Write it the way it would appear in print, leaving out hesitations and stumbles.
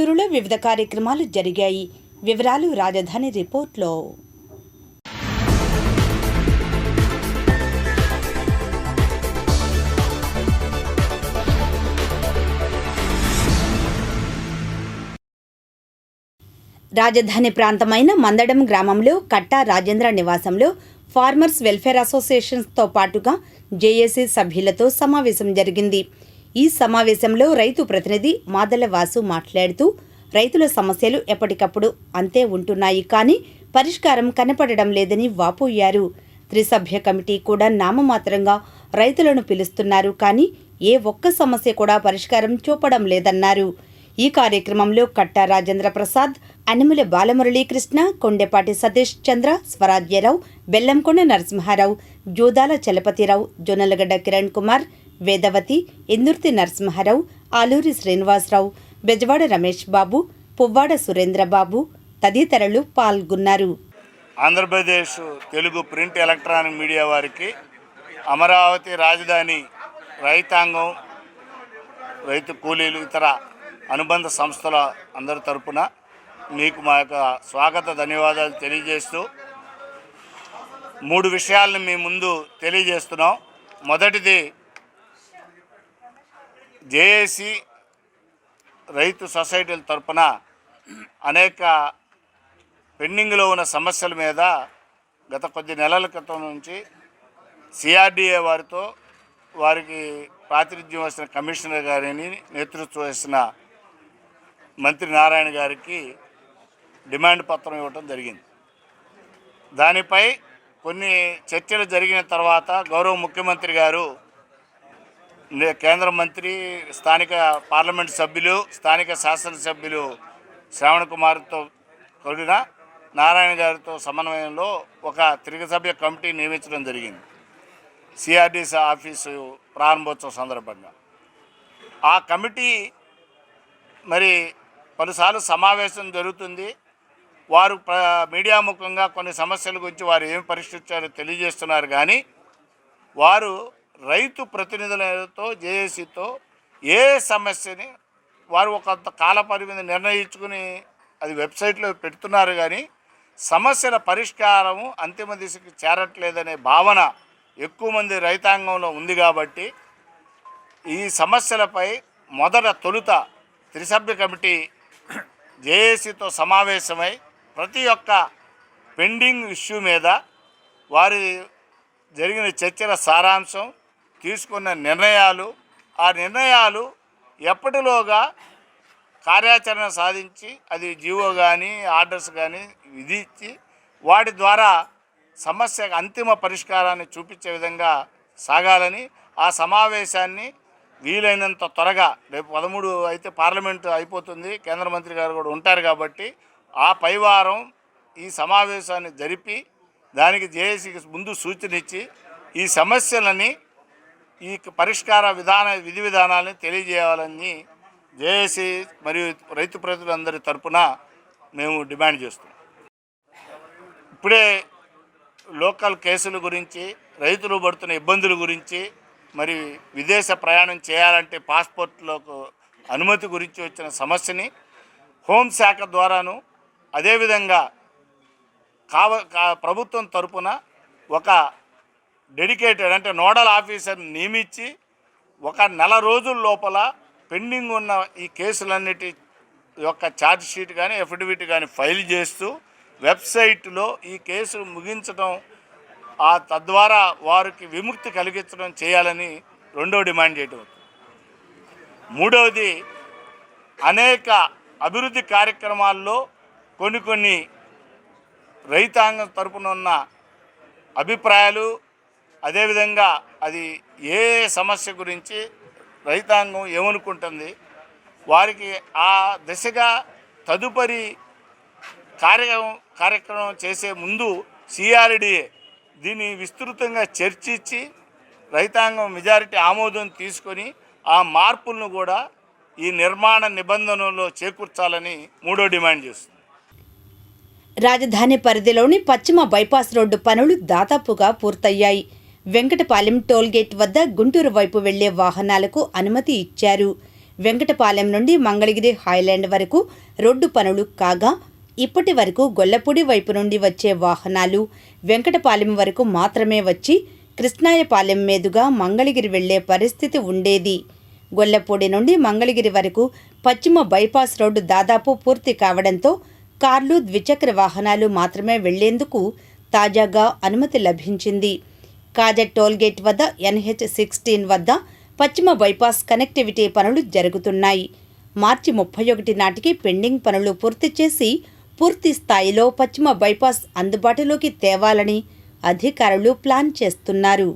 గూడూరులో వివిధ కార్యక్రమాలు జరిగాయి. వివరాలు రాజధాని రిపోర్ట్లో. రాజధాని ప్రాంతమైన మందడం గ్రామంలో కట్టా రాజేంద్ర నివాసంలో ఫార్మర్స్ వెల్ఫేర్ అసోసియేషన్స్తో పాటుగా జేఏసీ సభ్యులతో సమావేశం జరిగింది. ఈ సమావేశంలో రైతు ప్రతినిధి మాదల వాసు మాట్లాడుతూ రైతుల సమస్యలు ఎప్పటికప్పుడు అంతే ఉంటున్నాయి, కానీ పరిష్కారం కనపడడం లేదని వాపోయారు. త్రిసభ్య కమిటీ కూడా నామమాత్రంగా రైతులను పిలుస్తున్నారు, కానీ ఏ ఒక్క సమస్య కూడా పరిష్కారం చూపడం లేదన్నారు. ఈ కార్యక్రమంలో కట్టా రాజేంద్ర ప్రసాద్, అనిముల బాలమురళీకృష్ణ, కొండెపాటి సతీష్ చంద్ర, స్వరాజ్యరావు, బెల్లంకొండ నరసింహారావు, జోదాల చలపతిరావు, జొన్నలగడ్డ కిరణ్ కుమార్, వేదవతి, ఇందుర్తి నరసింహారావు, ఆలూరి శ్రీనివాసరావు, బెజవాడ రమేష్ బాబు, పువ్వాడ సురేంద్రబాబు తదితరులు పాల్గొన్నారు. Andhra Pradesh Telugu print electronic media వారికి అమరావతి రాజధాని రైతాంగం, రైతు కూలీలు, ఇతర అనుబంధ సంస్థల అందరి తరపున మీకు మా యొక్క స్వాగత ధన్యవాదాలు తెలియజేస్తూ 3 విషయాలను మీ ముందు తెలియజేస్తున్నాం. మొదటిది, జేఏసీ రైతు సొసైటీల తరపున అనేక పెండింగ్లో ఉన్న సమస్యల మీద గత కొద్ది నెలల క్రితం నుంచి సిఆర్డీఏ వారికి ప్రాతినిధ్యం వహిస్తున్న కమిషనర్ గారిని నేతృత్వం వహిస్తున్న మంత్రి నారాయణ గారికి డిమాండ్ పత్రం ఇవ్వటం జరిగింది. దానిపై కొన్ని చర్చలు జరిగిన తర్వాత గౌరవ ముఖ్యమంత్రి గారు, కేంద్ర మంత్రి, స్థానిక పార్లమెంటు సభ్యులు, స్థానిక శాసనసభ్యులు శ్రావణ్ కుమార్తో కూడిన నారాయణ గారితో సమన్వయంలో ఒక త్రిసభ్య కమిటీ నియమించడం జరిగింది సిఆర్డీసీ ఆఫీసు ప్రారంభోత్సవ సందర్భంగా. ఆ కమిటీ మరి పలుసార్లు సమావేశం జరుగుతుంది. వారు మీడియా ముఖంగా కొన్ని సమస్యల గురించి వారు ఏం పరిష్కరించారో తెలియజేస్తున్నారు, కానీ వారు రైతు ప్రతినిధులతో, జేఏసీతో ఏ సమస్యని వారు ఒక కాల పరిమితి నిర్ణయించుకుని అది వెబ్సైట్లో పెడుతున్నారు, కానీ సమస్యల పరిష్కారము అంతిమ దిశకి చేరట్లేదనే భావన ఎక్కువ మంది రైతాంగంలో ఉంది. కాబట్టి ఈ సమస్యలపై తొలుత త్రిసభ్య కమిటీ జేఏసీతో సమావేశమై ప్రతి ఒక్క పెండింగ్ ఇష్యూ మీద వారి జరిగిన చర్చల సారాంశం, తీసుకున్న నిర్ణయాలు, ఆ నిర్ణయాలు ఎప్పటిలోగా కార్యాచరణ సాధించి అది జీవో కానీ ఆర్డర్స్ కానీ విధించి వాటి ద్వారా సమస్య అంతిమ పరిష్కారాన్ని చూపించే విధంగా సాగాలని, ఆ సమావేశాన్ని వీలైనంత త్వరగా, రేపు 13 అయితే పార్లమెంటు అయిపోతుంది, కేంద్ర మంత్రి గారు కూడా ఉంటారు కాబట్టి ఆ పైవారం ఈ సమావేశాన్ని జరిపి దానికి జేఏసీకి ముందు సూచన ఇచ్చి ఈ సమస్యలని, ఈ పరిష్కార విధి విధానాలని తెలియజేయాలని జేఏసీ మరియు రైతు ప్రతినిధులందరి తరపున మేము డిమాండ్ చేస్తున్నాం. ఇప్పుడే లోకల్ కేసుల గురించి, రైతులు పడుతున్న ఇబ్బందుల గురించి, మరి విదేశ ప్రయాణం చేయాలంటే పాస్పోర్ట్లకు అనుమతి గురించి వచ్చిన సమస్యని హోంశాఖ ద్వారాను, అదేవిధంగా ప్రభుత్వం తరపున ఒక డెడికేటెడ్ అంటే నోడల్ ఆఫీసర్ని నియమించి 1 నెల రోజుల లోపల పెండింగ్ ఉన్న ఈ కేసులన్నిటి యొక్క ఛార్జ్ షీట్ కానీ ఎఫిడవిట్ కానీ ఫైల్ చేస్తూ వెబ్సైట్లో ఈ కేసులు ముగించడం, తద్వారా వారికి విముక్తి కలిగించడం చేయాలని రెండో డిమాండ్ చేయడం. మూడవది, అనేక అభివృద్ధి కార్యక్రమాల్లో కొన్ని రైతాంగం తరపున ఉన్న అభిప్రాయాలు, అదేవిధంగా అది ఏ సమస్య గురించి రైతాంగం ఏమనుకుంటుంది, వారికి ఆ దిశగా తదుపరి కార్యక్రమం చేసే ముందు సిఆర్డీఏ దీన్ని విస్తృతంగా చర్చించి రైతాంగం మెజారిటీ ఆమోదం తీసుకొని ఆ మార్పులను కూడా ఈ నిర్మాణ నిబంధనల్లో చేకూర్చాలని మూడో డిమాండ్ చేస్తుంది. రాజధాని పరిధిలోని పశ్చిమ బైపాస్ రోడ్డు పనులు దాదాపుగా పూర్తయ్యాయి. వెంకటపాలెం టోల్గేట్ వద్ద గుంటూరు వైపు వెళ్లే వాహనాలకు అనుమతి ఇచ్చారు. వెంకటపాలెం నుండి మంగళగిరి హైలాండ్ వరకు రోడ్డు పనులు కాగా ఇప్పటి వరకు గొల్లపూడి వైపు నుండి వచ్చే వాహనాలు వెంకటపాలెం వరకు మాత్రమే వచ్చి కృష్ణాయపాలెం మీదుగా మంగళగిరి వెళ్లే పరిస్థితి ఉండేది. గొల్లపూడి నుండి మంగళగిరి వరకు పశ్చిమ బైపాస్ రోడ్డు దాదాపు పూర్తి కావడంతో కార్లు, ద్విచక్ర వాహనాలు మాత్రమే వెళ్లేందుకు తాజాగా అనుమతి లభించింది. కాజట్ టోల్గేట్ వద్ద NH-16 వద్ద పశ్చిమ బైపాస్ కనెక్టివిటీ పనులు జరుగుతున్నాయి. మార్చి 31 నాటికి పెండింగ్ పనులు పూర్తి చేసి పూర్తి స్థాయిలో పశ్చిమ బైపాస్ అందుబాటులోకి తేవాలని అధికారులు ప్లాన్ చేస్తున్నారు.